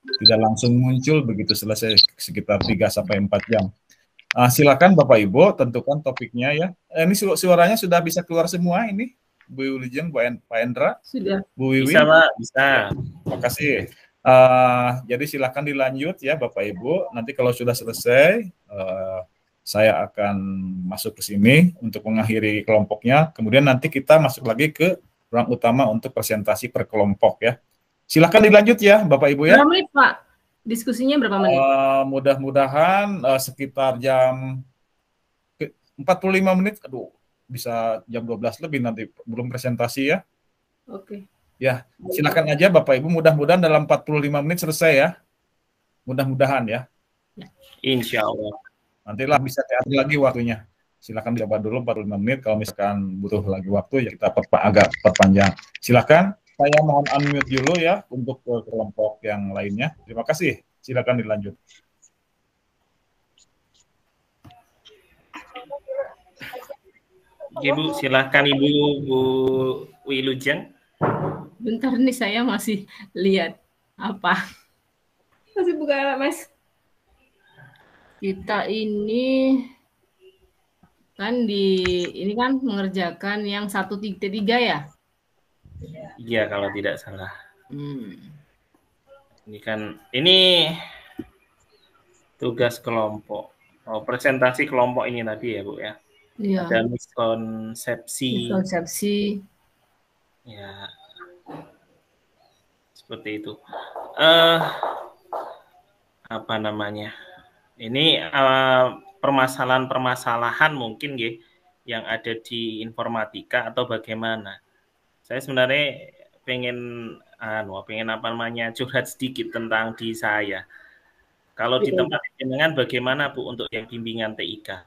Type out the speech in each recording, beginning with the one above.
tidak langsung muncul begitu selesai sekitar 3-4 jam. Silakan Bapak Ibu tentukan topiknya ya. Ini suaranya sudah bisa keluar semua ini, Bu Wilujeng, Pak Endra, sudah. Bu Wiwi. Bisa Pak, bisa. Terima kasih. Jadi silakan dilanjut ya Bapak Ibu. Nanti kalau sudah selesai, saya akan masuk ke sini untuk mengakhiri kelompoknya. Kemudian nanti kita masuk lagi ke ruang utama untuk presentasi per kelompok ya. Silakan dilanjut ya Bapak Ibu ya. Berapa menit Pak? Diskusinya berapa menit? Mudah-mudahan sekitar jam 45 menit. Aduh, bisa jam 12 lebih nanti belum presentasi ya. Oke. Ya, silakan aja Bapak Ibu, mudah-mudahan dalam 45 menit selesai ya. Mudah-mudahan ya. Insya Allah. Nantilah bisa diatur lagi waktunya. Silakan dicoba dulu 45 menit. Kalau misalkan butuh lagi waktu ya kita agak perpanjang. Silakan. Saya mohon unmute dulu ya untuk kelompok yang lainnya. Terima kasih. Silakan dilanjut. Ibu, silakan Ibu Bu Wilujeng. Bentar nih saya masih lihat apa. Masih buka Mas. Kita ini kan ini kan mengerjakan yang 1-3 ya? Iya, kalau tidak salah. Ini tugas kelompok. Presentasi kelompok ini tadi ya, Bu ya. Iya. Ada miskonsepsi. Ya. Seperti itu. Apa namanya? Ini permasalahan-permasalahan mungkin ya yang ada di informatika atau bagaimana. Saya sebenarnya pengen curhat sedikit tentang di saya. Kalau di tempat jenengan bagaimana Bu untuk yang bimbingan TIK?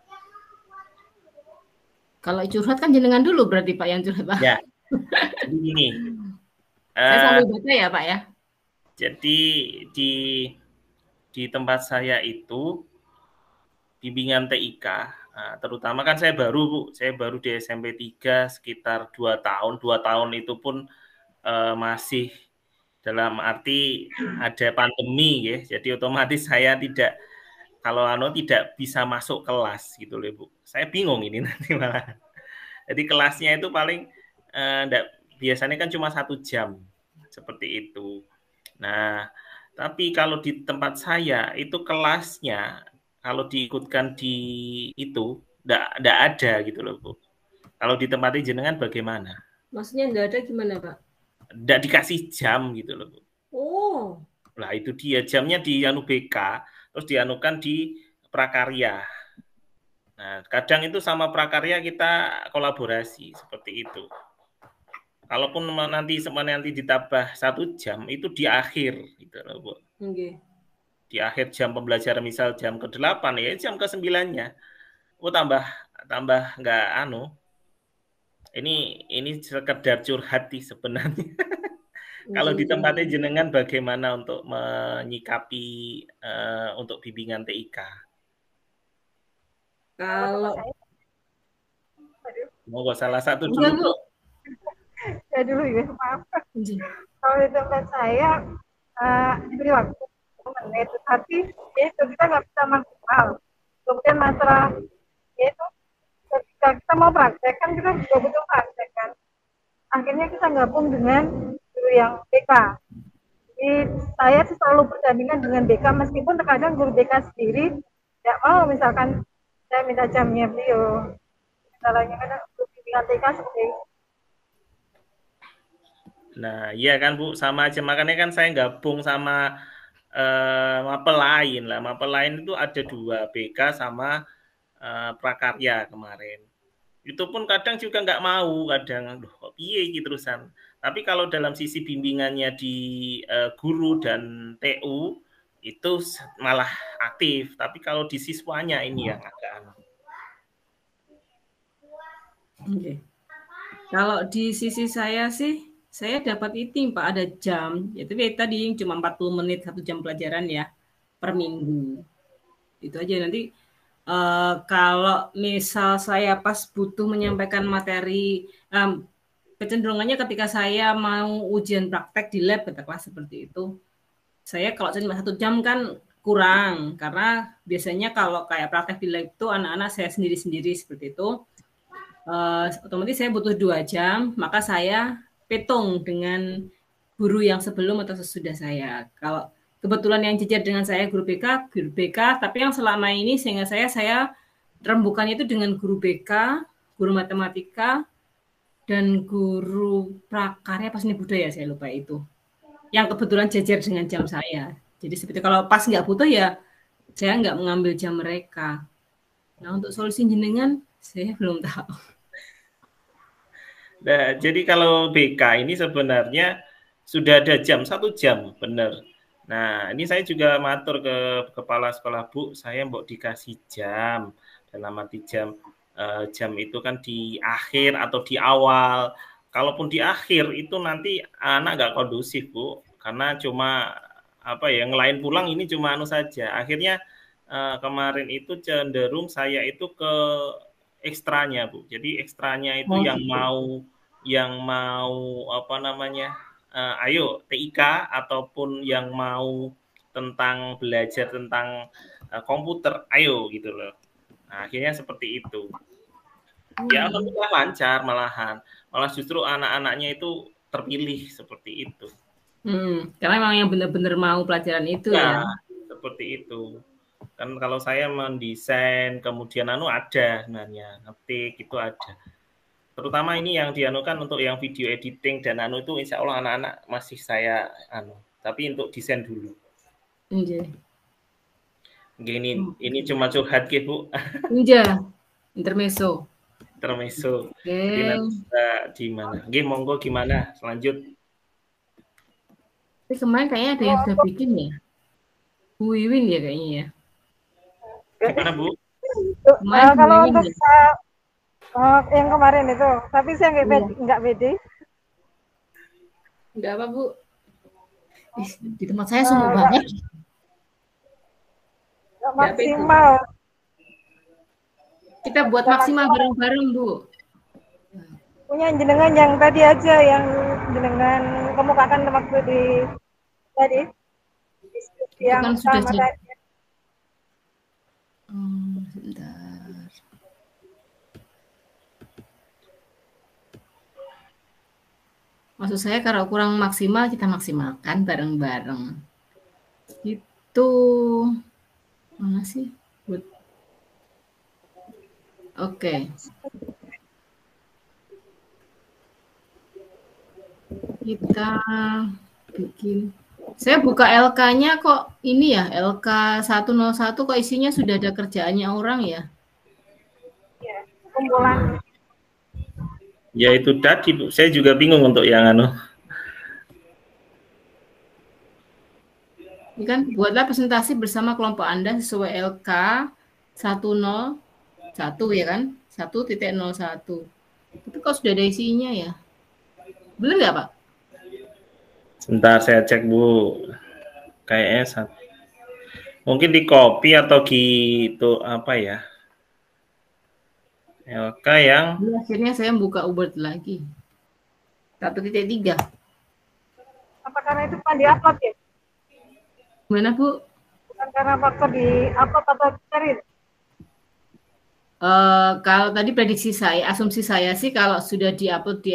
Kalau curhat kan jenengan dulu berarti Pak yang curhat Pak. Ya. Jadi gini. Saya sambil baca ya Pak ya. Jadi di tempat saya itu bimbingan TIK, terutama kan saya baru di SMP 3 sekitar 2 tahun. 2 tahun itu pun masih dalam arti ada pandemi ya. Jadi otomatis saya tidak bisa masuk kelas gitu loh Bu. Saya bingung ini nanti malah. Jadi kelasnya itu paling biasanya kan cuma 1 jam seperti itu. Nah, tapi kalau di tempat saya itu kelasnya kalau diikutkan di itu enggak ada gitu loh Bu. Kalau di tempatnya jenengan bagaimana? Maksudnya enggak ada gimana Pak? Enggak dikasih jam gitu loh Bu. Oh. Lah itu dia jamnya di BK terus dianukan di prakarya. Nah, kadang itu sama prakarya kita kolaborasi seperti itu. Kalaupun nanti ditambah 1 jam itu di akhir gitu loh Bu. Okay. Di akhir jam pembelajaran misal jam ke-8 ya jam ke-9-nya. Oh tambah enggak Ini sekedar curhat sebenarnya. Kalau di tempatnya jenengan bagaimana untuk menyikapi untuk bimbingan TIK? Kalau mau salah satu dulu. Ya dulu ya, maaf. Kalau di tempat saya diberi waktu 10 menit, tapi itu kita nggak bisa maksimal. Kemudian masalah itu ketika kita mau praktek kan kita juga butuh praktek kan. Akhirnya kita gabung dengan guru yang BK. Jadi saya sih selalu berdampingan dengan BK meskipun terkadang guru BK sendiri tidak mau misalkan saya minta jamnya beliau. Misalnya kan guru bimbingan TK seperti itu. Nah, iya kan Bu, sama aja makanya kan saya gabung sama mapel lain lah. Mapel lain itu ada 2, BK sama prakarya kemarin. Itu pun kadang juga nggak mau, kadang kok piye gitu terusan. Tapi kalau dalam sisi bimbingannya di guru dan TU itu malah aktif. Tapi kalau di siswanya ini yang agak Oke. Kalau di sisi saya sih saya dapat itu Pak, ada jam, itu tadi cuma 40 menit 1 jam pelajaran ya per minggu. Itu aja nanti kalau misal saya pas butuh menyampaikan materi, kecenderungannya ketika saya mau ujian praktek di lab katakanlah seperti itu, saya kalau cuma 1 jam kan kurang, karena biasanya kalau kayak praktek di lab itu anak-anak saya sendiri-sendiri seperti itu, otomatis saya butuh 2 jam, maka saya petung dengan guru yang sebelum atau sesudah saya. Kalau kebetulan yang jejer dengan saya guru BK, tapi yang selama ini sehingga saya rembukannya itu dengan guru BK, guru matematika, dan guru prakarya pas seni budaya, saya lupa itu. Yang kebetulan jejer dengan jam saya. Jadi seperti kalau pas nggak butuh ya saya nggak mengambil jam mereka. Nah untuk solusi jenengan saya belum tahu. Nah, jadi kalau BK ini sebenarnya sudah ada jam 1 jam, benar. Nah, ini saya juga matur ke kepala sekolah, Bu, saya mau dikasih jam, dalam arti jam itu kan di akhir atau di awal. Kalaupun di akhir itu nanti anak nggak kondusif, Bu, karena cuma apa ya, ngelain pulang ini cuma anu saja. Akhirnya kemarin itu cenderung saya itu ke ekstranya, Bu. Jadi ekstranya itu yang mau apa namanya? Ayo TIK ataupun yang mau tentang belajar tentang komputer, ayo gitu loh. Nah, akhirnya seperti itu. Ya alhamdulillah lancar malahan. Malah justru anak-anaknya itu terpilih seperti itu. Karena memang yang benar-benar mau pelajaran itu ya. Seperti itu. Kan kalau saya mendesain kemudian ada sebenarnya ngetik itu ada. Terutama ini yang dianukan untuk yang video editing dan itu insya Allah anak-anak masih saya tapi untuk desain dulu. Ini cuma curhat gitu, Bu. Iya. Intermezzo. Okay. Di mana? Monggo gimana? Lanjut. Tapi kemarin kayaknya ada yang sudah bikin ya. Bu Wiwin ya kayaknya ya. Gimana, Bu? Kalau untuk yang kemarin itu, tapi saya nggak pede. Nggak apa, Bu. Di tempat saya sungguh banyak. Maksimal. Kita buat maksimal bareng-bareng, Bu. Punya jenengan yang tadi aja, yang jenengan kemukakan waktu di tadi. Yang kan sudah sama tadi. Sebentar. Maksud saya kalau kurang maksimal kita maksimalkan bareng-bareng. Itu mana sih? Oke. Kita bikin. Saya buka LK-nya kok ini ya, LK 101 kok isinya sudah ada kerjaannya orang ya? Ya, kumpulan. Ya itu tadi, Bu. Saya juga bingung untuk yang Ini kan buatlah presentasi bersama kelompok Anda sesuai LK 101 ya kan? 1.01. Tapi kok sudah ada isinya ya? Benar nggak, Pak? Sebentar saya cek, Bu. Kayaknya mungkin di copy atau gitu apa ya? LK yang akhirnya saya buka Word lagi. 1.3. Apa karena itu kan di-upload ya? Gimana, Bu? Bukan karena faktor di-upload atau cari? Kalau tadi prediksi saya, asumsi saya sih kalau sudah di-upload di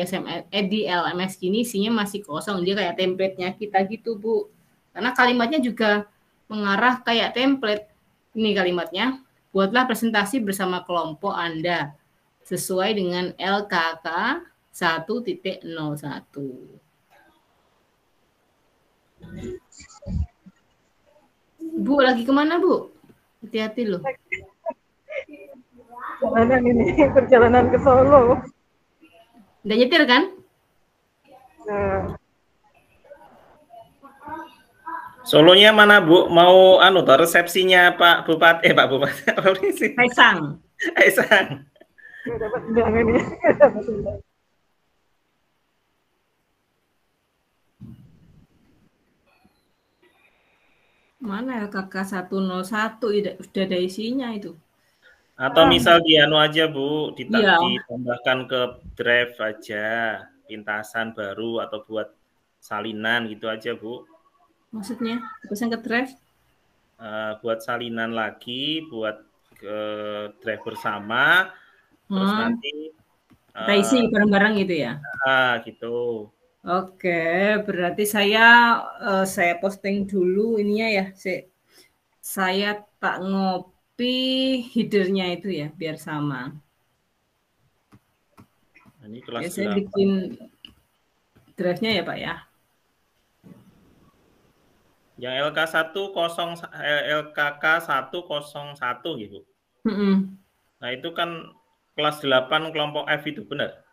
di LMS gini isinya masih kosong, dia kayak template-nya kita gitu, Bu. Karena kalimatnya juga mengarah kayak template. Ini kalimatnya, buatlah presentasi bersama kelompok Anda sesuai dengan LKK 1.01. Bu, lagi kemana, Bu? Hati-hati loh. Perjalanan ke Solo. Udah nyetir kan? Solonya mana, Bu? Mau resepsinya Pak Bupati, Pak Bupati. Kaisang. Dapat undangan ini. Mana LKK 101 sudah ada isinya itu. Atau misal aja, Bu, ditambahkan ke drive aja, pintasan baru atau buat salinan gitu aja, Bu. Maksudnya hapuskan ke drive? Buat salinan lagi, buat drive bersama, terus nanti kita isi bareng-bareng gitu ya? Gitu. Oke, berarti saya posting dulu ininya ya. Saya tak ngopi headernya itu ya, biar sama. Ini kelas saya bikin drive-nya ya Pak ya. Yang LKK 101 gitu. Nah itu kan kelas 8 kelompok F itu benar?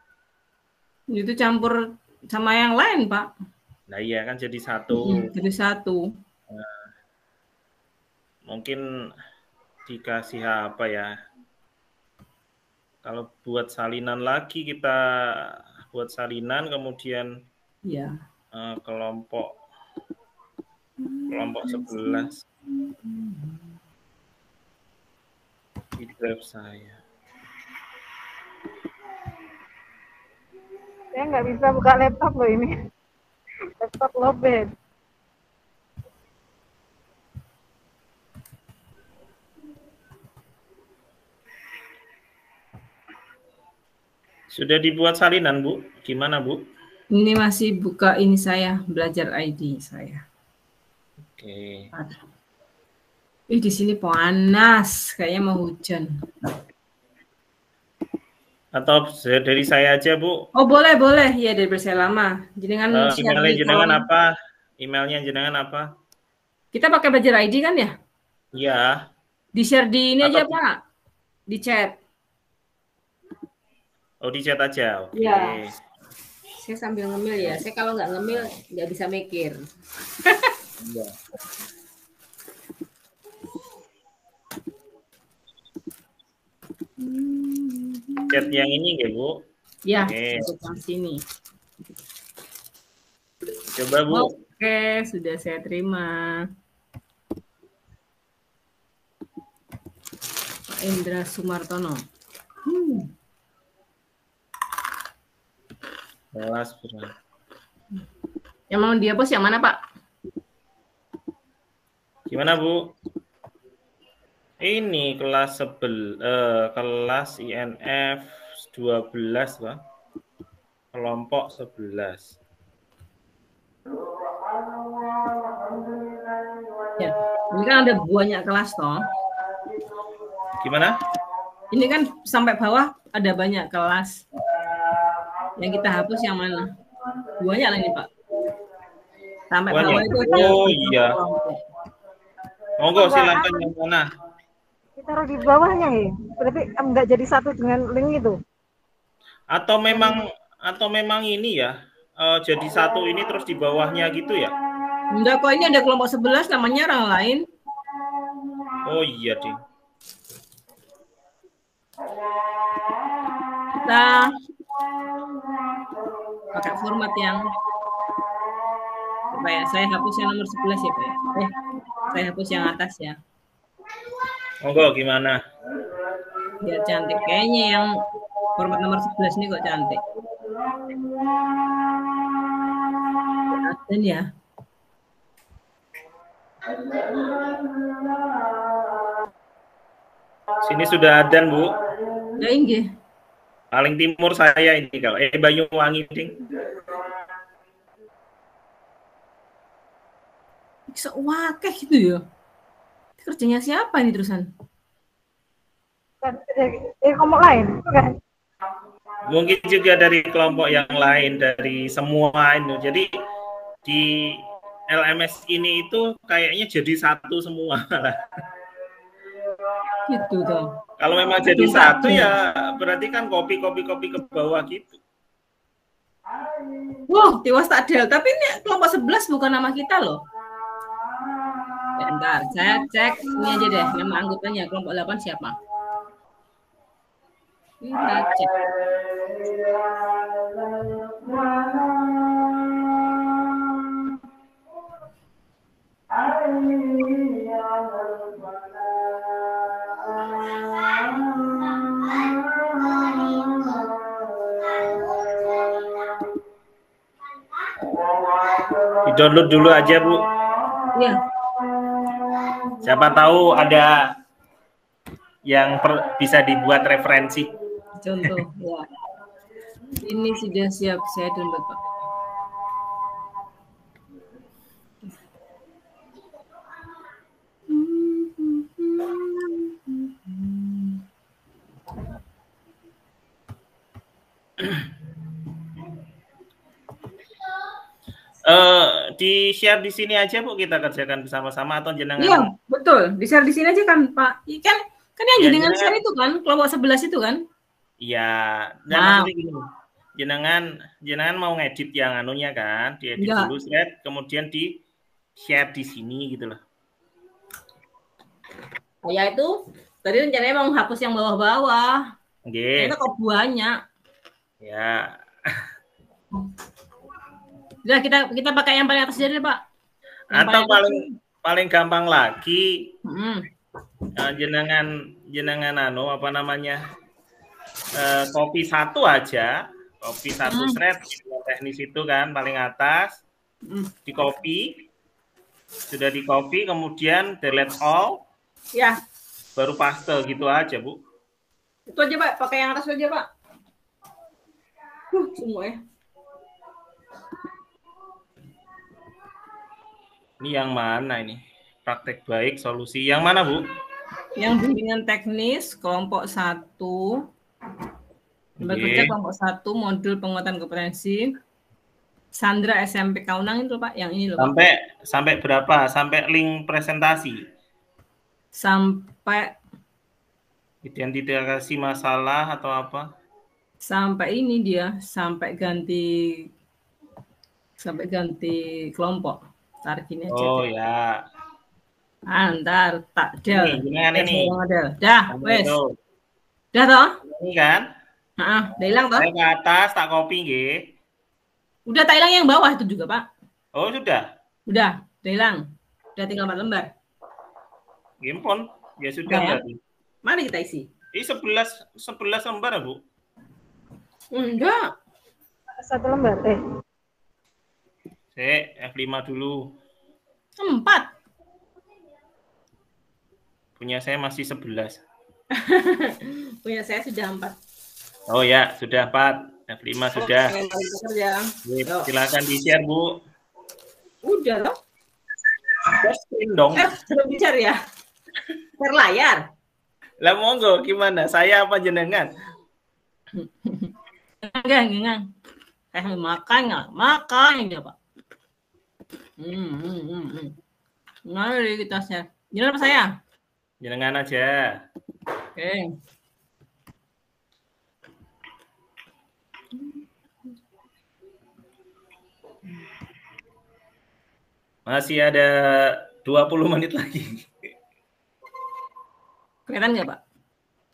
Itu campur sama yang lain Pak. Nah iya kan jadi satu. Jadi satu. Nah, mungkin dikasih apa ya? Kalau buat salinan lagi kita buat salinan kemudian ya. Kelompok 11 di drive saya. Saya nggak bisa buka laptop loh ini. Laptop lowbat. Sudah dibuat salinan, Bu? Gimana, Bu? Ini masih buka ini saya, belajar ID saya. Oke. Di sini panas, kayaknya mau hujan. Atau dari saya aja, Bu? Oh, boleh. Ya, dari saya lama. Jenengan apa? Emailnya jenengan apa? Kita pakai belajar ID kan ya? Iya. Di-share di ini aja, Pak. Di chat. Oh, di chat aja. Oke. Ya. Saya sambil ngemil ya. Saya kalau nggak ngemil nggak bisa mikir. Iya. Chat yang ini nggak, Bu? Ya, masuk sini. Coba, Bu. Oke, sudah saya terima. Pak Indra Sumartono. Kelas berapa? Yang mau dihapus yang mana, Pak? Gimana, Bu? Ini kelas kelas INF 12, Pak. Kelompok 11. Ya, ini kan ada banyak kelas toh. Gimana? Ini kan sampai bawah ada banyak kelas. Yang kita hapus yang mana? Banyak lah ini, Pak. Sampai bawah itu ada. Oh iya. Monggo silakan yang mana? Ditaruh di bawahnya ya. Berarti enggak jadi satu dengan link itu. Atau memang ini ya. Jadi satu ini terus di bawahnya gitu ya? Enggak kok, ini ada kelompok 11 namanya orang lain. Oh iya, Ding. Kita pakai format yang apa ya? Saya hapus yang nomor 11 ya, Pak ya. Saya hapus yang atas ya. Monggo gimana? Biar cantik. Kayaknya yang format nomor 11 ini kok cantik. Dan ya. Sini sudah adzan, Bu. Ya, inggih. Paling timur saya ini kalau Banyuwangi, Ding. Wah, kayak gitu ya. Kerjanya siapa ini terusan? Kelompok lain, bukan? Mungkin juga dari kelompok yang lain, dari semua itu. Jadi di LMS ini itu kayaknya jadi satu semua. Gitu toh. Kalau memang jadi satu ya berarti kan kopi ke bawah gitu. Wah, tiwas tak ada. Tapi ini kelompok 11 bukan nama kita loh. Bentar, saya cek ini aja deh nama anggotanya. Kelompok 8 siapa? Kita cek. Di-download dulu aja, Bu. Iya. Siapa tahu ada yang bisa dibuat referensi. Contoh, ya. Ini sudah siap, saya download, Pak. Di share di sini aja Bu, kita kerjakan bersama-sama atau jenengan? Iya, betul. Di share di sini aja kan, Pak. Kan yang Ya, jenengan share itu kan, kelompok 11 itu kan? Iya. Nah, maksudnya gini. Jenengan mau ngedit yang anunya kan, diedit dulu thread, kemudian di share di sini gitu loh. Ya itu tadi rencananya mau hapus yang bawah-bawah. Oke. Ternyata kok banyak. Ya. Udah kita pakai yang paling atas aja deh, Pak. Yang Atau paling gampang lagi, jenengan apa namanya, copy satu aja, copy satu thread teknis itu kan paling atas, di copy, sudah di copy, kemudian delete all, ya, baru paste gitu aja Bu. Itu aja Pak, pakai yang atas aja Pak. Semua ya. Ini yang mana ini? Praktek baik, solusi. Yang mana, Bu? Yang bimbingan teknis, kelompok 1. Bekerja kelompok 1, modul penguatan kompetensi. Sandra SMP Kaunang itu, Pak. Yang ini loh, Pak. Sampai berapa? Sampai link presentasi? Sampai identifikasi masalah atau apa? Sampai ini dia, sampai ganti kelompok. Tarik ini aja. Oh ya. Ntar tak del. Ini. Dah, wes. Dah toh? Ini kan? Udah hilang toh? Saya ke atas tak copy nggih. Udah tak hilang yang bawah itu juga, Pak. Oh, sudah. Udah hilang. Udah tinggal 4 lembar. Gimpon, ya sudah berarti. Mari kita isi. Ini 11 lembar, Bu. Enggak. 1 lembar F5 dulu. 4. Punya saya masih 11. Punya saya sudah 4. Oh ya, sudah 4. F5 sudah. Silakan di-share, Bu. Udah loh. Screen dong. Belum di-share ya? Share layar. Lah monggo, gimana? Saya apa jenengan? Enggak. Makan ya, Pak. Mari kita share. Jenengan apa saya? Jenengan aja. Oke. Masih ada 20 menit lagi. Kelihatan nggak, Pak?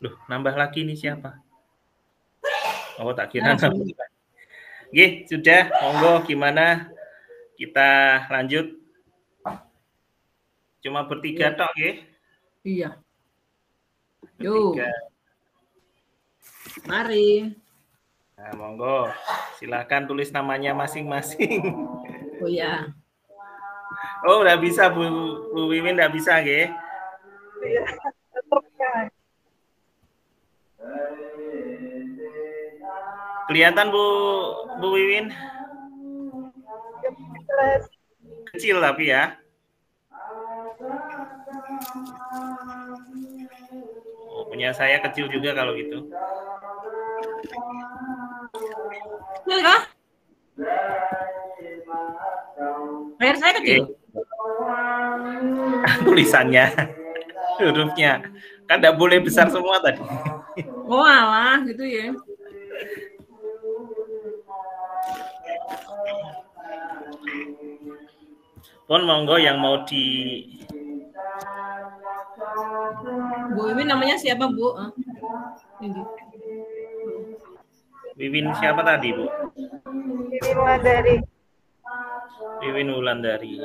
Loh, nambah lagi nih siapa? Oh, tak kira. Oke, sudah. Monggo, gimana? Kita lanjut. Cuma bertiga tok, ya? Iya. Yuk. Mari. Nah, monggo. Silakan tulis namanya masing-masing. Oh ya. Oh, udah bisa Bu Wiwin, udah bisa, nggih? Iya. Kelihatan Bu Wiwin? Kecil tapi ya. Oh, punya saya kecil juga kalau gitu. Kah? Layar saya kecil. Tulisannya, hurufnya. Kan tidak boleh besar semua tadi. Oh alah, gitu ya. Pun monggo yang mau di Bu Wiwin namanya siapa, Bu? Wiwin siapa tadi, Bu? Wiwin Wulandari. Wiwin Wulandari.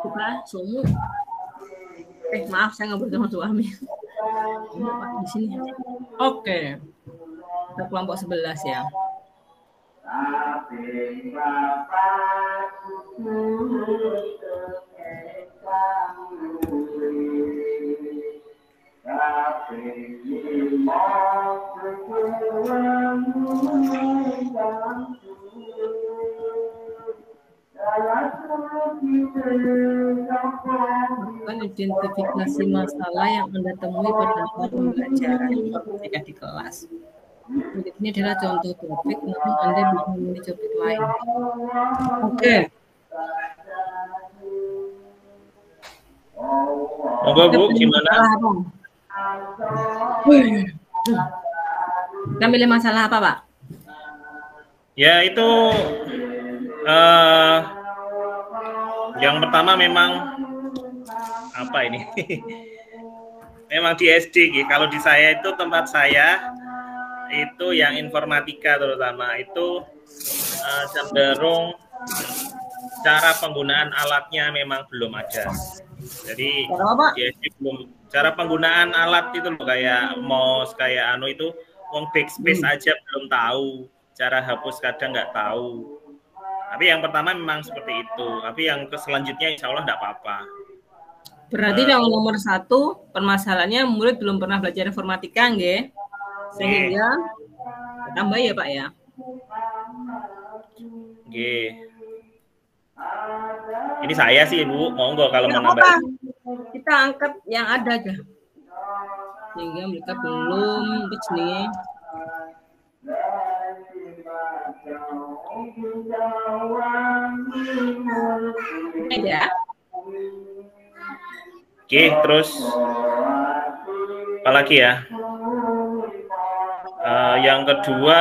Buka, sumu. Maaf, saya nggak boleh sama suami. Di sini. Oke. Kita kelompok 11 ya. Lakukan identifikasi masalah yang Anda temui pada saat pembelajaran ketika di kelas. Berikut ini adalah contoh topik, namun Anda bisa memilih topik lain. Oke. Monggo Bu, gimana? Kita milih masalah apa, Pak? Ya itu yang pertama memang apa ini? Memang di SD, kalau di saya itu tempat saya itu yang informatika terutama itu cenderung cara penggunaan alatnya memang belum ada. Jadi di SD belum cara penggunaan alat itu loh, kayak mouse, kayak itu backspace aja belum tahu, cara hapus kadang nggak tahu. Tapi yang pertama memang seperti itu. Tapi yang selanjutnya insya Allah nggak apa-apa. Berarti yang nomor 1 permasalahannya murid belum pernah belajar informatika, nggih? Sehingga tambah ya Pak ya. Oke. Ini saya sih Bu, monggo kalau mau nambah. Kita angkat yang ada aja. Sehingga mereka belum begini. Ya. Oke, terus apa lagi ya? Yang kedua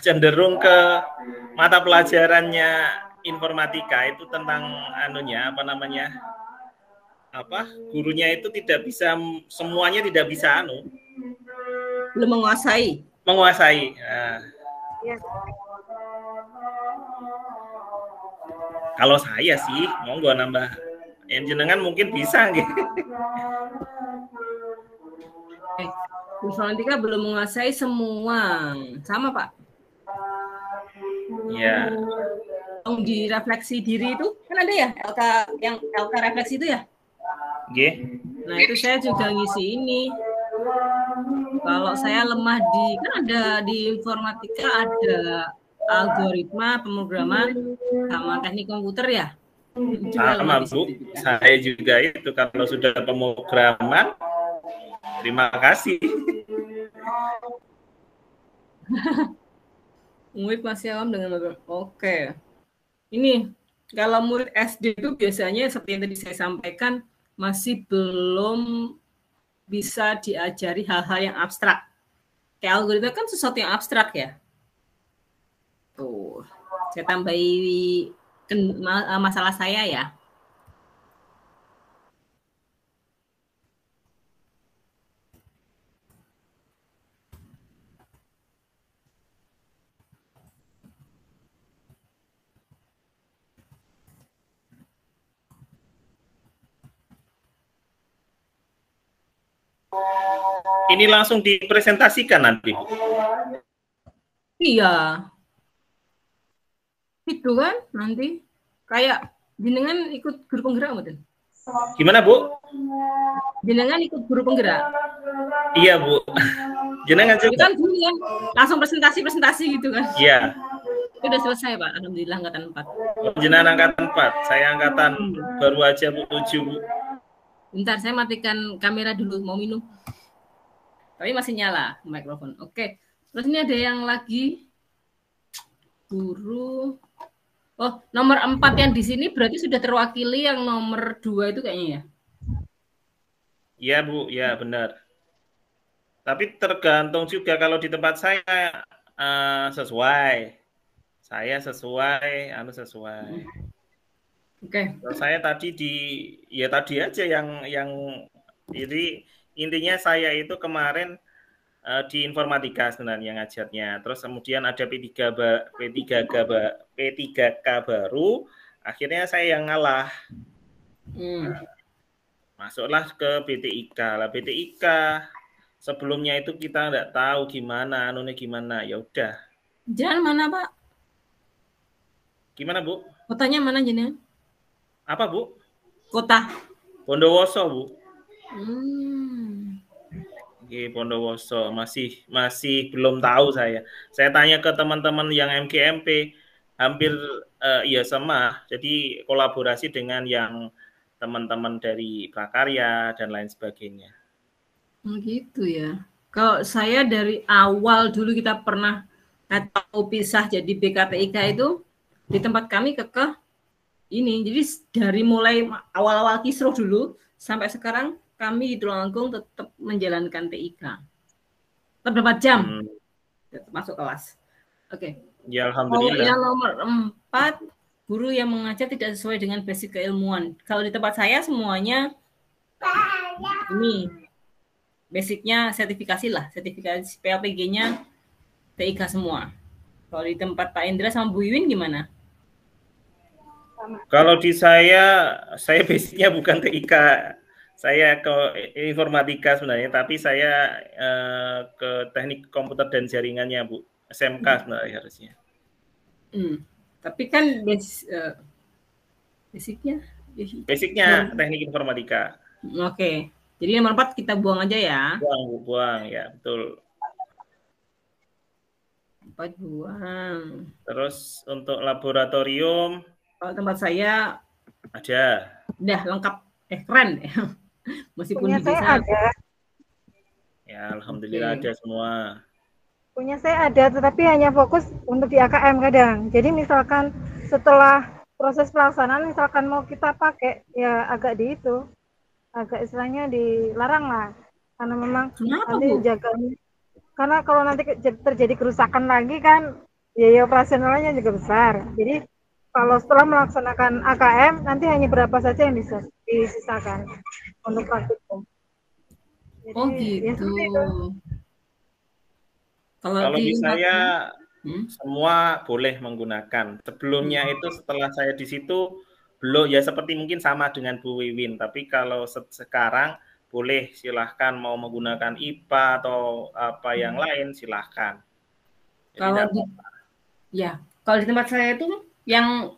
cenderung ke mata pelajarannya informatika itu tentang gurunya itu tidak bisa semuanya, tidak bisa belum menguasai. Nah. Kalau saya sih monggo nambah. Yang jenengan mungkin bisa gitu. Informatika belum menguasai semua. Sama Pak. Ya. Di refleksi diri itu kan ada ya LK refleksi itu ya? Oke. Nah itu saya juga ngisi ini. Kalau saya lemah kan ada di informatika ada algoritma pemrograman sama teknik komputer ya. Sama Bu, saya juga itu kalau sudah pemrograman, terima kasih. Murid masih awam dengan oke. Ini kalau murid SD itu biasanya seperti yang tadi saya sampaikan masih belum bisa diajari hal-hal yang abstrak. Kayak algoritma kan sesuatu yang abstrak ya. Tuh, saya tambahi masalah saya ya. Ini langsung dipresentasikan nanti. Iya. Itu kan nanti kayak jenengan ikut guru penggerak betul. Gimana Bu? Jenengan ikut guru penggerak. Iya Bu. Jenengan juga. Kan dulu ya, langsung presentasi gitu kan. Iya. Itu udah selesai Pak, alhamdulillah angkatan 4. Jenengan angkatan 4, saya angkatan baru aja Bu 7 Bu. Bentar, saya matikan kamera dulu, mau minum. Tapi masih nyala mikrofon. Oke. Terus ini ada yang lagi guru. Oh, nomor 4 yang di sini berarti sudah terwakili, yang nomor 2 itu kayaknya ya? Iya Bu, ya benar. Tapi tergantung juga kalau di tempat saya sesuai. Saya sesuai, sesuai. Oke. Saya tadi tadi aja yang jadi intinya saya itu kemarin di informatika sebenarnya ngajarnya. Terus kemudian ada P3K baru, akhirnya saya yang ngalah. Masuklah ke BTIK. Lah BTIK sebelumnya itu kita nggak tahu gimana, ya udah. Jalan mana, Pak? Gimana, Bu? Kotanya mana jenengan? Apa, Bu? Kota. Bondowoso, Bu. Di Bondowoso masih belum tahu saya. Saya tanya ke teman-teman yang MGMP, hampir iya sama. Jadi kolaborasi dengan yang teman-teman dari Prakarya dan lain sebagainya. Gitu ya. Kalau saya dari awal dulu kita pernah tahu pisah jadi BKTIK itu di tempat kami kekeh ini. Jadi dari mulai awal-awal kisruh dulu sampai sekarang kami di Tulungagung tetap menjalankan TIK. Tetap berapa jam tetap masuk kelas. Oke. Ya alhamdulillah. Yang nomor 4, guru yang mengajar tidak sesuai dengan basic keilmuan. Kalau di tempat saya semuanya ini basicnya sertifikasi lah, sertifikasi PLPG-nya TIK semua. Kalau di tempat Pak Indra sama Bu Iwin gimana? Kalau di saya basicnya bukan TIK, saya ke informatika sebenarnya, tapi saya ke teknik komputer dan jaringannya, Bu. SMK sebenarnya harusnya. Tapi kan basicnya teknik informatika. Oke. Jadi nomor 4 kita buang aja ya. Buang ya, betul. 4 buang. Terus untuk laboratorium, kalau tempat saya ada. Udah lengkap, keren. Meskipun punya saya ada. Ya, alhamdulillah ada semua. Punya saya ada, tetapi hanya fokus untuk di AKM kadang. Jadi misalkan setelah proses pelaksanaan, misalkan mau kita pakai, ya agak istilahnya dilarang lah. Karena memang nanti jaganya. Karena kalau nanti terjadi kerusakan lagi kan, biaya operasionalnya juga besar. Jadi kalau setelah melaksanakan AKM, nanti hanya berapa saja yang bisa disisakan untuk praktikum. Jadi, gitu. Ya, kalau di saya semua boleh menggunakan. Sebelumnya itu setelah saya di situ belum, ya seperti mungkin sama dengan Bu Wiwin. Tapi kalau sekarang boleh, silahkan mau menggunakan IPA atau apa yang lain silahkan. Jadi kalau di tempat saya itu yang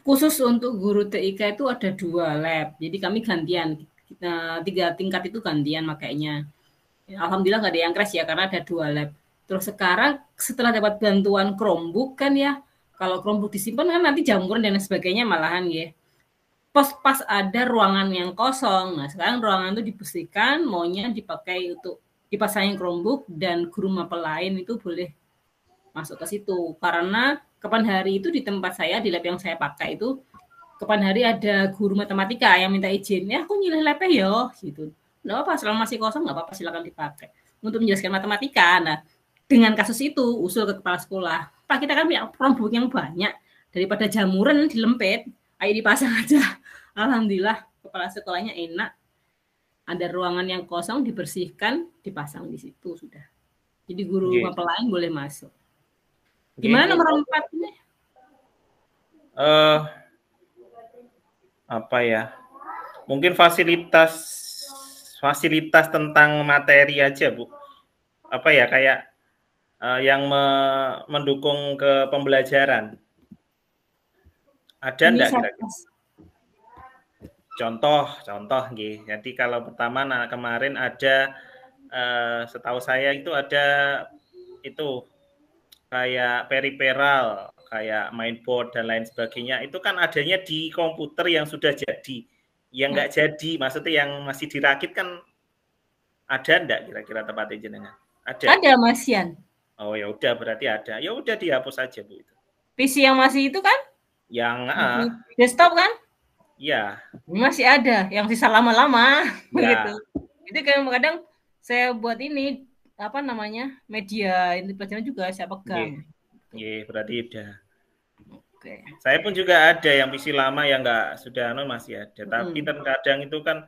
khusus untuk guru TIK itu ada 2 lab. Jadi kami gantian, 3 tingkat itu gantian makanya. Alhamdulillah nggak ada yang crash ya karena ada 2 lab. Terus sekarang setelah dapat bantuan Chromebook kan ya, kalau Chromebook disimpan kan nanti jamuran dan sebagainya malahan ya. Pas ada ruangan yang kosong. Nah, sekarang ruangan itu dibersihkan, maunya dipakai untuk dipasangin Chromebook dan guru mapel lain itu boleh masuk ke situ. Karena kapan hari itu di tempat saya, di lab yang saya pakai itu, kapan hari ada guru matematika yang minta izin, ya aku nyilih labnya ya, gitu. Nggak apa-apa, selama masih kosong nggak apa-apa, silakan dipakai. Untuk menjelaskan matematika, nah dengan kasus itu, usul ke kepala sekolah, Pak kita kan punya Chromebook yang banyak, daripada jamuran dilempet, ayo dipasang aja. Alhamdulillah, kepala sekolahnya enak. Ada ruangan yang kosong, dibersihkan, dipasang di situ sudah. Jadi guru mapel lain boleh masuk. Gimana nomor 4 ini? Apa ya? Mungkin fasilitas tentang materi aja, Bu. Apa ya, kayak yang mendukung ke pembelajaran. Ada enggak kira-kira? Contoh nggih. Jadi kalau pertama kemarin ada setahu saya itu ada itu kayak periferal, kayak mainboard dan lain sebagainya. Itu kan adanya di komputer yang sudah jadi. Yang nggak jadi, maksudnya yang masih dirakit kan ada enggak kira-kira tempatnya jenengan? Ada Mas Yan. Oh ya udah, berarti ada. Ya udah dihapus aja Bu itu. PC yang masih itu kan? Yang desktop kan? Iya. Masih ada yang sisa lama-lama gitu. Itu kadang-kadang saya buat ini apa namanya? Media ini pelajaran juga saya pegang. Iya, berarti udah. Oke. Saya pun juga ada yang PC lama yang enggak sudah masih ada. Tapi terkadang itu kan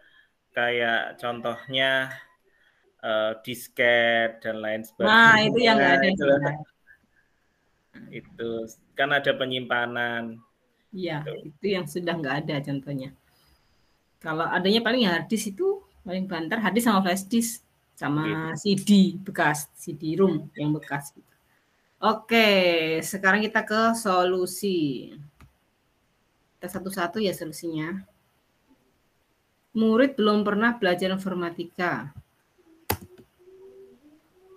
kayak contohnya disket dan lain sebagainya. Nah, itu yang enggak ada. Itu kan ada penyimpanan. Iya, itu yang sudah enggak ada contohnya. Kalau adanya paling ya hard disk itu paling banter, hard disk sama flash disk sama CD bekas, CD-ROM yang bekas gitu. Oke, sekarang kita ke solusi. Kita satu-satu ya solusinya. Murid belum pernah belajar informatika.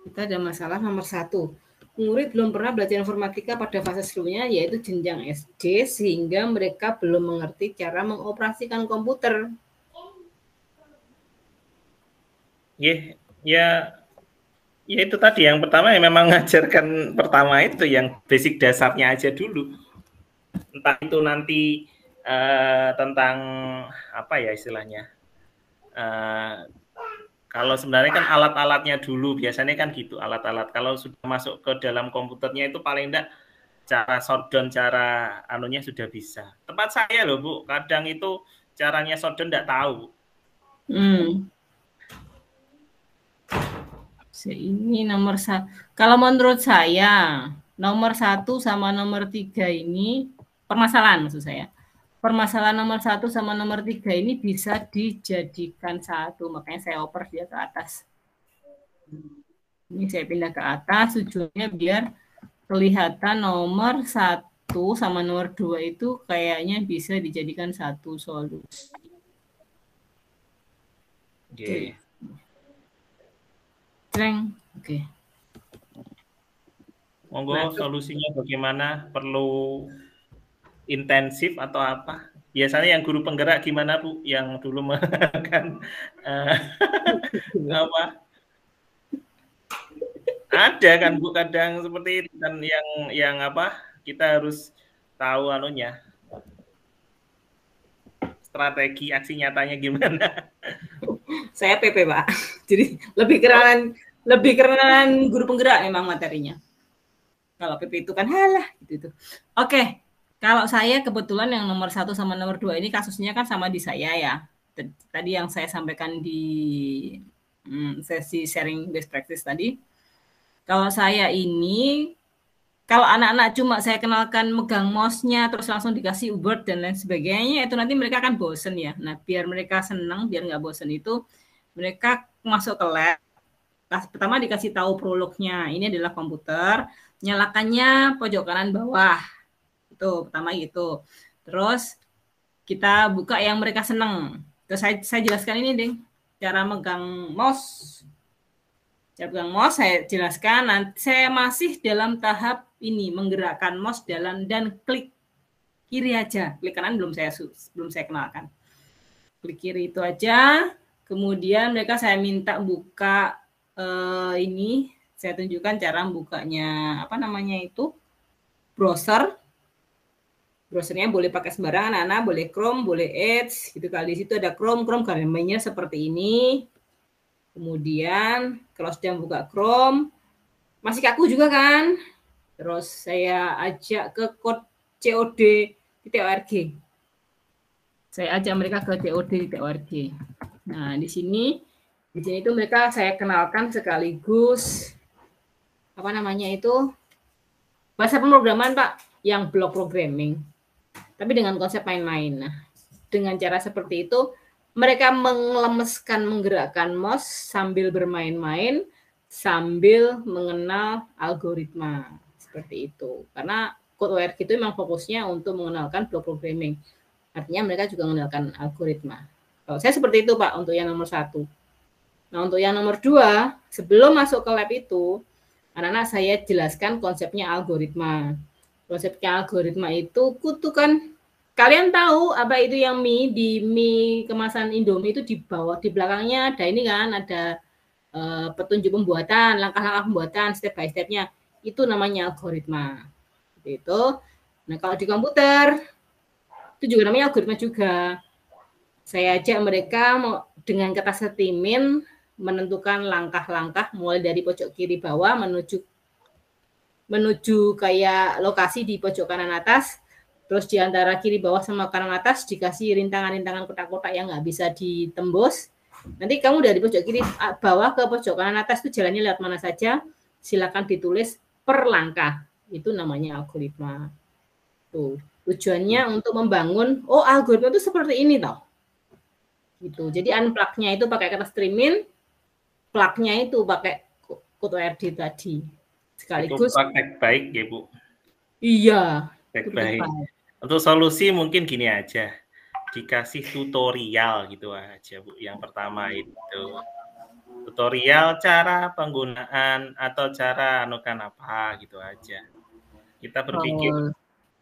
Kita ada masalah nomor 1. Murid belum pernah belajar informatika pada fase sebelumnya, yaitu jenjang SD, sehingga mereka belum mengerti cara mengoperasikan komputer. Ya itu tadi yang pertama yang memang mengajarkan pertama itu yang basic dasarnya aja dulu. Entah itu nanti tentang apa ya istilahnya. Kalau sebenarnya kan alat-alatnya dulu biasanya kan gitu, alat-alat. Kalau sudah masuk ke dalam komputernya itu paling enggak cara shutdown, cara anunya sudah bisa. Tempat saya loh Bu, kadang itu caranya shutdown enggak tahu. Ini nomor 1. Kalau menurut saya nomor 1 sama nomor 3 ini permasalahan maksud saya. Permasalahan nomor 1 sama nomor 3 ini bisa dijadikan satu, makanya saya oper dia ke atas. Ini saya pindah ke atas, tujuannya biar kelihatan nomor 1 sama nomor 2 itu kayaknya bisa dijadikan satu solusi. Oke. Oke. Monggo solusinya bagaimana? Perlu intensif atau apa? Biasanya yang guru penggerak gimana Bu? Yang dulu kan apa? Ada kan Bu kadang seperti itu kan yang apa? Kita harus tahu anunya. Strategi aksi nyatanya gimana? Saya PP Pak. Jadi lebih kerenan guru penggerak memang materinya. Kalau PP itu kan halah gitu. Oke. Kalau saya kebetulan yang nomor 1 sama nomor 2 ini kasusnya kan sama di saya ya. Tadi yang saya sampaikan di sesi sharing best practice tadi. Kalau saya ini, kalau anak-anak cuma saya kenalkan megang mouse-nya terus langsung dikasih Word dan lain sebagainya, itu nanti mereka akan bosen ya. Nah, biar mereka senang, biar nggak bosen itu, mereka masuk ke lab. Pertama dikasih tahu prolognya, ini adalah komputer, nyalakannya pojok kanan bawah. Itu pertama gitu. Terus kita buka yang mereka senang. Terus saya jelaskan ini deh, cara megang mouse. Cara megang mouse saya jelaskan. Nanti saya masih dalam tahap ini menggerakkan mouse dan klik kiri aja. Klik kanan belum saya kenalkan. Klik kiri itu aja. Kemudian mereka saya minta buka ini. Saya tunjukkan cara bukanya apa namanya itu browser. Browsernya boleh pakai sembarangan, anak boleh Chrome, boleh Edge, gitu. Kalau di situ ada Chrome gambarnya seperti ini. Kemudian kalau sudah buka Chrome, masih kaku juga kan? Terus saya ajak ke kode COD.org. Saya ajak mereka ke COD.org. Nah, di sini itu mereka saya kenalkan sekaligus apa namanya itu bahasa pemrograman Pak, yang block programming. Tapi dengan konsep main-main. Nah, dengan cara seperti itu, mereka menggerakkan mouse sambil bermain-main, sambil mengenal algoritma. Seperti itu. Karena Code.org itu memang fokusnya untuk mengenalkan block programming. Artinya mereka juga mengenalkan algoritma. Kalau saya seperti itu, Pak, untuk yang nomor 1. Nah, untuk yang nomor 2, sebelum masuk ke lab itu, anak-anak saya jelaskan konsepnya algoritma. Konsepnya algoritma itu kutukan. Kalian tahu apa itu yang mie kemasan Indomie itu di bawah, di belakangnya ada ini kan, ada petunjuk pembuatan, langkah-langkah pembuatan, step by step-nya. Itu namanya algoritma. Itu. Nah, kalau di komputer, itu juga namanya algoritma juga. Saya ajak mereka dengan kata setimin menentukan langkah-langkah mulai dari pojok kiri bawah menuju kayak lokasi di pojok kanan atas, terus di antara kiri bawah sama kanan atas dikasih rintangan-rintangan kotak-kotak yang nggak bisa ditembus. Nanti kamu dari pojok kiri bawah ke pojok kanan atas itu jalannya lewat mana saja, silakan ditulis per langkah. Itu namanya algoritma. Tuh, tujuannya untuk membangun, algoritma itu seperti ini toh. Gitu. Jadi unplug-nya itu pakai kata streaming, plug-nya itu pakai Code.org tadi. Sekaligus. Itu praktek baik ya Bu. Iya. Praktek baik. Untuk solusi mungkin gini aja, dikasih tutorial gitu aja Bu. Yang pertama itu tutorial cara penggunaan atau cara anukan apa gitu aja. Kita berpikir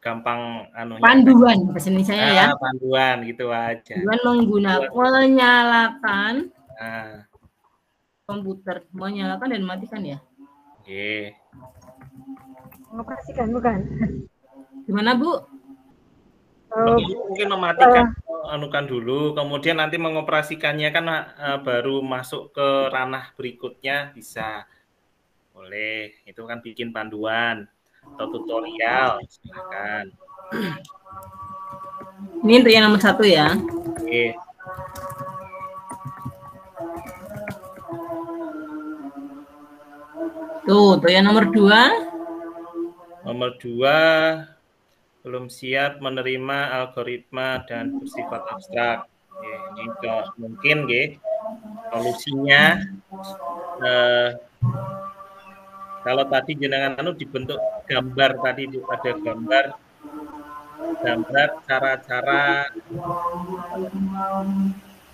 gampang anunya. Panduan bahasa Indonesia ya. Panduan gitu aja. Panduan menyalakan komputer, menyalakan dan matikan ya. Oke. Mengoperasikan bukan? Gimana Bu? Mungkin mematikan anukan dulu, kemudian nanti mengoperasikannya kan baru masuk ke ranah berikutnya bisa. Boleh, itu kan bikin panduan atau tutorial, silakan. Ini untuk yang nomor 1 ya. Oke. Tuh, untuk yang nomor 2. Nomor 2, belum siap menerima algoritma dan bersifat abstrak. Ini mungkin solusinya kalau tadi jenengan dibentuk gambar, tadi ada gambar cara-cara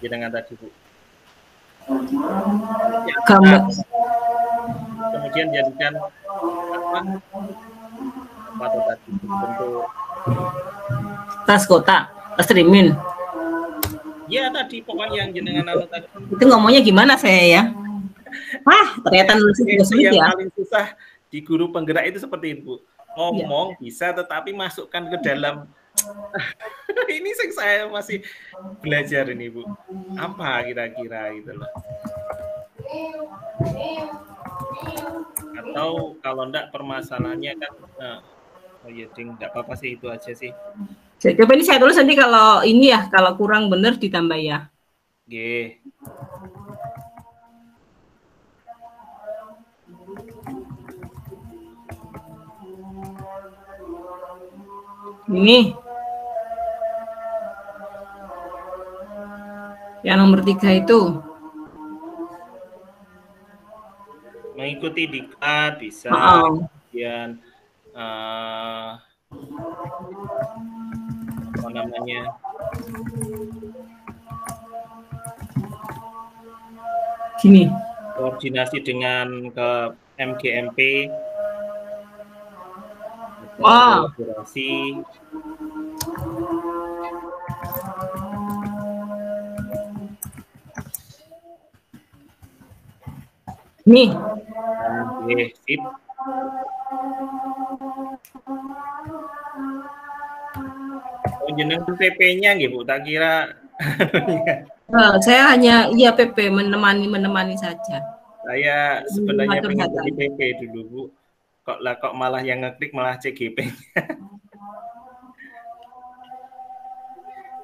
jenengan tadi Bu. Gambar. Kemudian jadikan apa tuh tadi bentuk tas kotak, tas cermin. Ya tadi pokoknya yang jenengan tadi. Itu ngomongnya gimana saya ya? Ternyata nulis juga sulit ya. Yang paling susah di guru penggerak itu seperti itu Bu. Ngomong bisa tetapi masukkan ke dalam ini saya masih belajar ini Bu. Apa kira-kira gitu loh. Atau kalau enggak permasalahannya kan ding, enggak apa-apa sih, itu aja sih. Coba ini saya tulis nanti kalau ini ya, kalau kurang benar ditambah ya. Oke. Ini yang nomor 3 itu mengikuti diklat bisa, kemudian apa namanya, gini, koordinasi dengan ke MGMP, kolaborasi. Nih. Oke, sip. Jenengan PP-nya nggih Bu, tak kira. Saya hanya PP menemani saja. Saya sebenarnya pengen jadi PP dulu Bu. Kok malah yang ngeklik malah CGP-nya.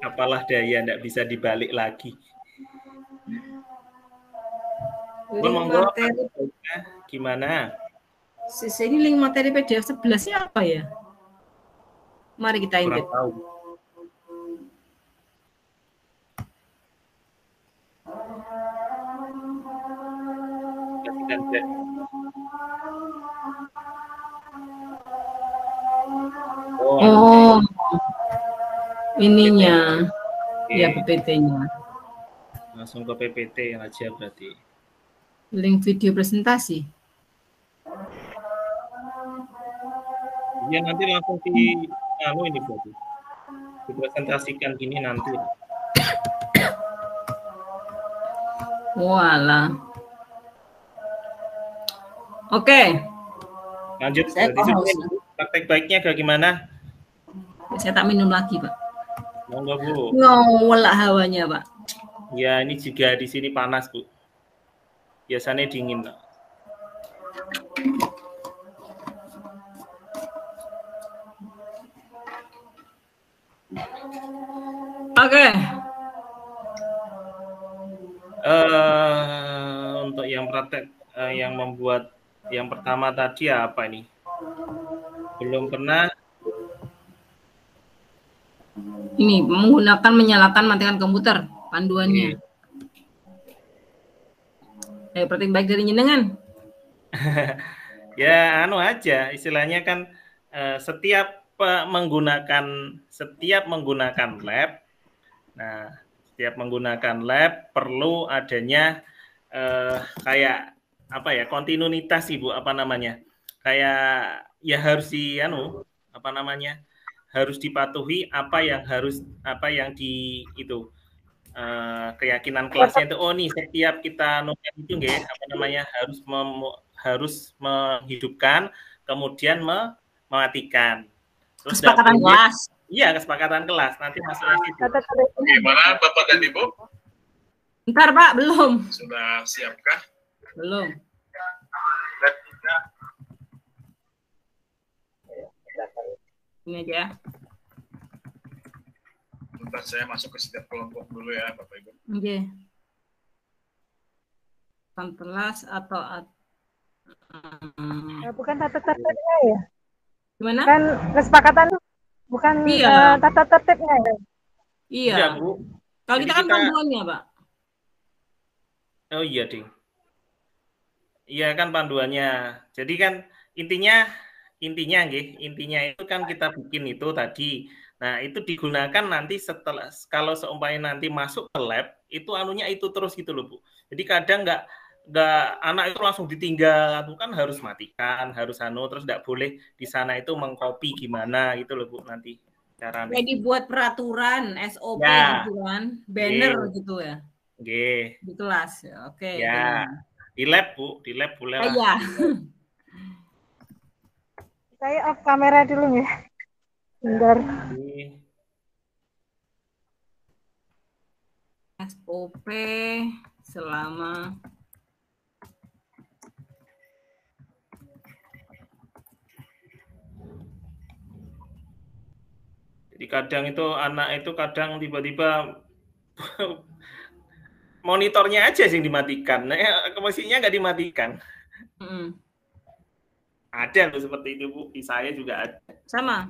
Apalah daya, enggak bisa dibalik lagi. Monggo, gimana? Ini link materi PDF 11-nya apa ya? Mari kita intip. Oh, ininya. Ya, PPT-nya. Langsung ke PPT aja berarti. Link video presentasi. Ya nanti langsung ini berarti. Dipresentasikan gini nanti. Walah. Oke. Lanjut. Praktek baiknya kayak gimana? Saya tak minum lagi, Pak. Monggo Bu. Ngolak hawanya, Pak. Ya, ini juga di sini panas, Bu. Biasanya dingin. Oke. Untuk yang praktek yang membuat yang pertama tadi apa ini? Belum pernah. Ini menggunakan menyalakan matikan komputer panduannya. Praktek baik dari jenengan. Ya, anu aja, istilahnya kan setiap menggunakan lab. Nah, setiap menggunakan lab perlu adanya kayak apa ya, kontinuitas Ibu, apa namanya? Kayak ya harus apa namanya? Harus dipatuhi apa yang di itu keyakinan kelasnya itu. Oh nih, setiap kita noken itu nggih, apa namanya, harus menghidupkan, kemudian mematikan. Terus kesepakatan kelas. Iya, kesepakatan kelas. Nanti masuknya situ. Gimana Bapak dan Ibu? Bentar Pak, belum. Sudah siapkah? Belum. Ini aja. Bentar, saya masuk ke setiap kelompok dulu ya Bapak Ibu. Oke. Kelas atau bukan tata tertibnya ya? Gimana? Kan kesepakatan bukan tata tertibnya ya? Iya. Iya, Bu. Kalau kita kan panduannya, Pak. Oh iya, Ding. Iya kan panduannya. Jadi kan intinya itu kan kita bikin itu tadi. Nah, itu digunakan nanti setelah, kalau seumpamanya nanti masuk ke lab, itu anunya itu terus gitu loh, Bu. Jadi kadang nggak anak itu langsung ditinggal, itu kan harus matikan, harus terus nggak boleh di sana itu mengcopy gimana gitu loh, Bu, nanti caranya. Jadi buat peraturan SOP ya, gitu kan, banner gitu ya. Oke. Di kelas, oke. Ya, di lab Bu, boleh lah. Iya. Saya off kamera dulu ya. Bentar. SOP selama jadi kadang itu anak itu kadang tiba-tiba monitornya aja sih dimatikan, mesinnya nggak dimatikan. Ada loh seperti itu Bu, di saya juga ada. Sama.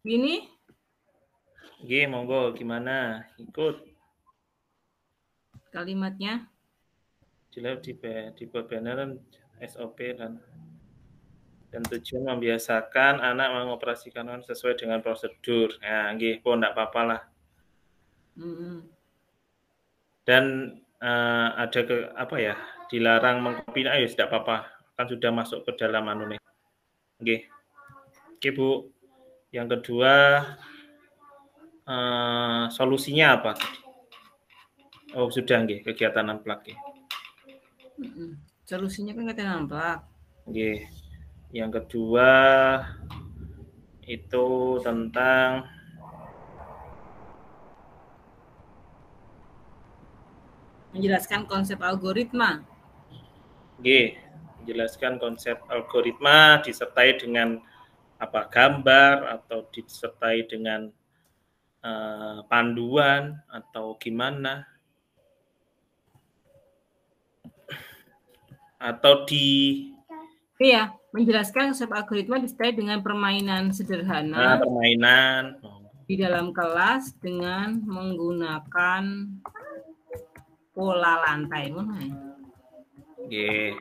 Ini? Oke, monggo gimana? Ikut. Kalimatnya? Di banner SOP dan tujuan membiasakan anak mengoperasikan sesuai dengan prosedur. Nah, nggih, kok enggak apa-apa lah. Dan ada dilarang mengcopy, ayo tidak apa-apa, kan sudah masuk ke dalam anu nih. Nggih. Oke, Bu. Yang kedua, solusinya apa? Oh, sudah nggih, kegiatan unplug. Solusinya kan kegiatan unplug. Nggih. Yang kedua itu tentang menjelaskan konsep algoritma. Oke, menjelaskan konsep algoritma disertai dengan gambar atau disertai dengan panduan atau gimana? Atau Iya, menjelaskan konsep algoritma disertai dengan permainan sederhana. Permainan di dalam kelas dengan menggunakan pola lantai. Oke.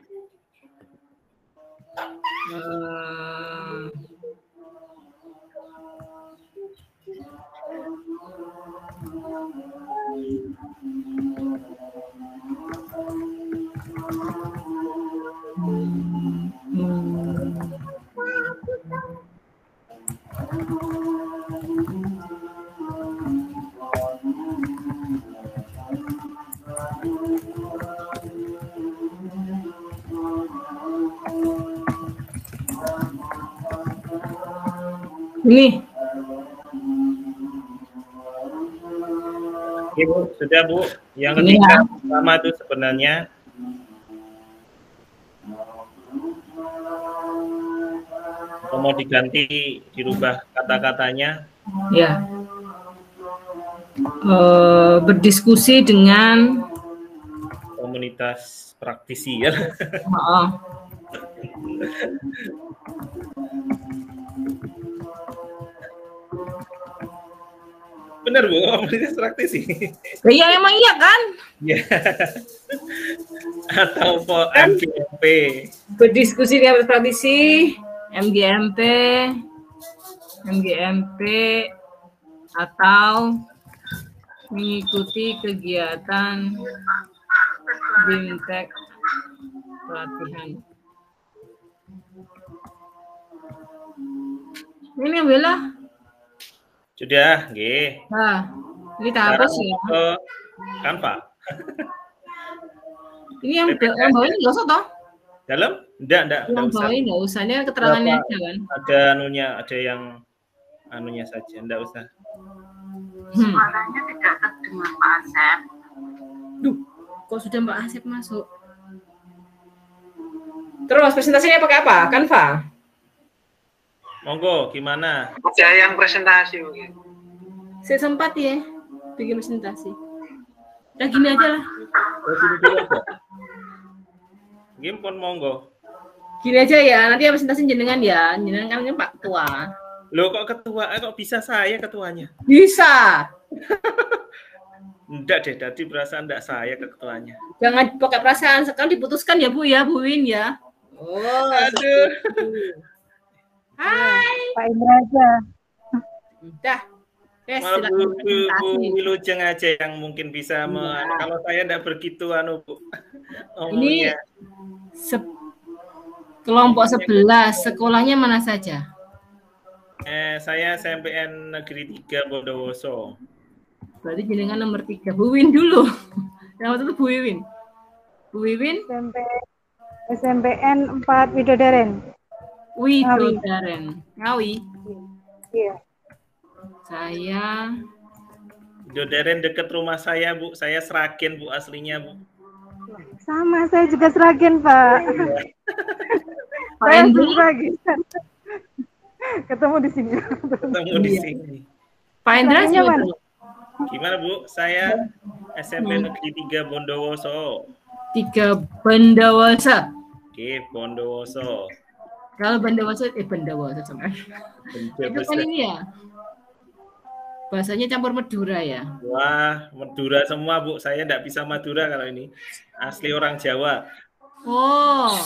Ini. Oke, Bu, sudah Bu. Yang ketiga sama itu sebenarnya mau diganti, dirubah kata-katanya. Ya. Berdiskusi dengan komunitas praktisi ya. Benar Bu, komunitas praktisi. Iya emang iya kan? Ya. Atau MGMP. Berdiskusi dengan praktisi, MGMP, atau mengikuti kegiatan BIMTEK pelatihan. Ini yang bela. Sudah, nggih. Nah, ini hapus ya. Canva. Ini yang bawah ini nggak usah toh? Dalam? Enggak Yang usah. bawah ini nggak usah, ini keterangannya aja kan? Ada ada yang anunya saja, enggak usah. Suaranya tidak terdengar Pak Asep. Duh, kok sudah Mbak Asep masuk? Terus presentasinya pakai apa? Canva? Monggo, gimana? Ada yang presentasi mungkin. Saya sempat ya bikin presentasi. Udah gini aja lah. Game pun monggo. Gini aja ya, nanti presentasi jenengan ya. Jenengan kan Pak Ketua. Loh kok ketua? Kok bisa saya ketuanya? Bisa. Enggak deh, tadi perasaan enggak saya ketuanya. Jangan pakai perasaan, sekarang diputuskan ya Bu ya, Bu Win ya. Oh, aduh. Hai. Pak Indra aja. Dah. Yes, Malah Bu Wilujeng aja yang mungkin bisa kalau saya enggak begitu Bu. Ini kelompok 11, sekolahnya mana saja? Saya SMPN Negeri 3 Bondowoso. Berarti jenengan nomor 3. Bu Win dulu. Yang waktu itu Bu Wiwin. Bu Wiwin? SMPN 4 Widodaren. Widodaren. Ngawi. Iya. Saya Widodaren dekat rumah saya, Bu. Saya Sragen, Bu, aslinya, Bu. Sama, saya juga Sragen, Pak. Saya Sragen. Ketemu di sini. Ketemu di sini. Pak Indra gimana, Bu? Saya SMP Negeri 3 Bondowoso. 3 Bondowoso. Oke, Bondowoso. Kalau Bondowoso, Bondowoso sama. Itu kan ini ya. Bahasanya campur Madura ya. Wah, Madura semua, Bu. Saya enggak bisa Madura kalau ini. Asli orang Jawa. Oh.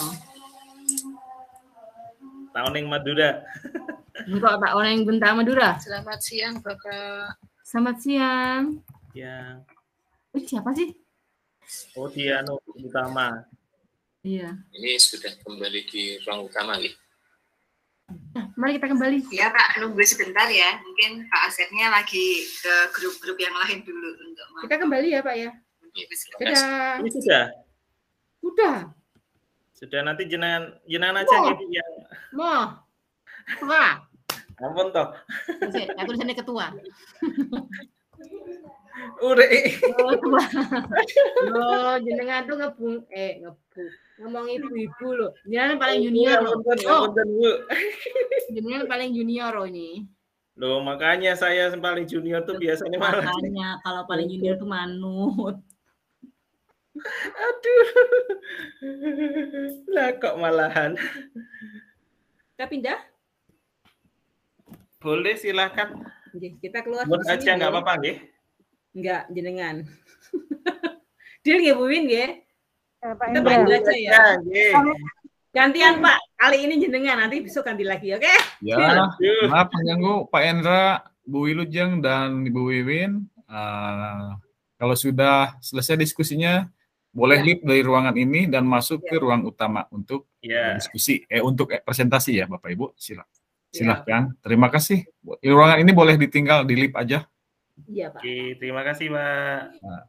Tahun yang Madura. Enggak, Pak, orang yang bentar Madura. Selamat siang, Bapak. Selamat siang. Ya. Siapa sih? Oh, dia utama. Iya. Ini sudah kembali di ruang utama, nih. Nah, mari kita kembali. Ya, Pak, nunggu sebentar ya. Mungkin Pak Asepnya lagi ke grup-grup yang lain dulu untuk kita kembali ya, Pak ya. Sudah. Ini sudah. Sudah. Sudah, nanti jenengan aja gitu ya. Mau. Wah. Ampun toh. Ya tulisannya ketua. Ure. Loh, jenengan tuh ngomong ibu-ibu loh. Jenengan paling junior loh. Jenengan paling junior loh ini. Loh, makanya saya paling junior tuh biasanya malah. Makanya kalau paling junior tuh manut. Aduh. Lah kok malahan. Kita pindah? Boleh, silakan. Kita keluar aja nggak apa-apa, nggih. Enggak, jenengan. Deal nggih Bu Win nggih? Pak Kita Indra aja ya. Gantian Pak, kali ini jenengan, nanti besok ganti lagi, oke? Ya, maaf mengganggu Pak Endra, Bu Wilujeng dan Ibu Wiwin. Kalau sudah selesai diskusinya, boleh leave dari ruangan ini dan masuk ke ruang utama untuk diskusi, untuk presentasi ya Bapak Ibu. Silakan. Terima kasih. Ruangan ini boleh ditinggal, di leave aja. Iya, Pak. Oke, terima kasih, Pak. Nah.